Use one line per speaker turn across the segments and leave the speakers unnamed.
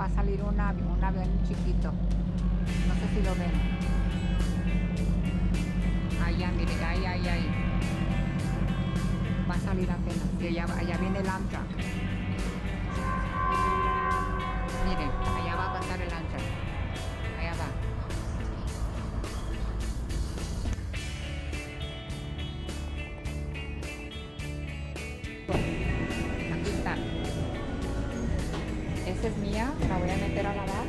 va a salir un avión chiquito. No sé si lo ven. Allá, miren, ahí. Va a salir apenas. Y allá viene el Amtrak. Miren, allá va a pasar el Amtrak. Allá va. Aquí está. Esta es mía, la voy a meter a lavar.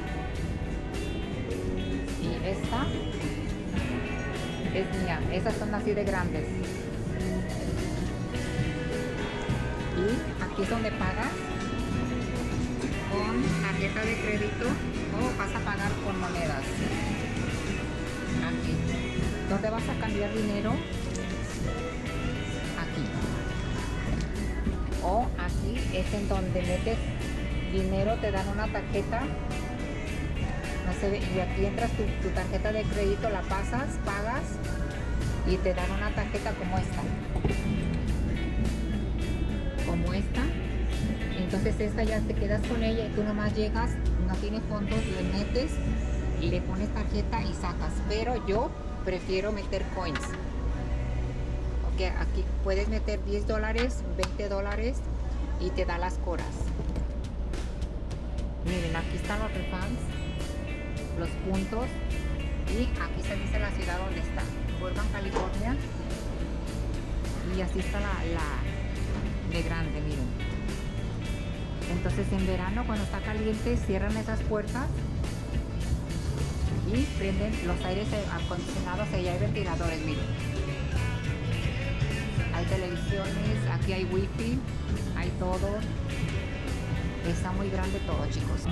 Y esta es mía. Estas son así de grandes. Y aquí es donde pagas con tarjeta de crédito o vas a pagar con monedas. Aquí. ¿Dónde vas a cambiar dinero? Aquí. O aquí es en donde metes dinero, te dan una tarjeta. No sé, y aquí entras tu tarjeta de crédito, la pasas, pagas y te dan una tarjeta como esta. Como esta. Entonces esta ya te quedas con ella y tú nomás llegas, no tiene fondos, le metes y le pones tarjeta y sacas. Pero yo prefiero meter coins. Ok, aquí puedes meter $10, $20 y te da las coras. Miren, aquí están los refunds, los puntos, y aquí se dice la ciudad donde está, Burbank, California, y así está la de grande, miren. Entonces en verano, cuando está caliente, cierran esas puertas y prenden los aires acondicionados. Allá hay ventiladores, miren. Hay televisiones, aquí hay wifi, hay todo. Está muy grande todo, chicos.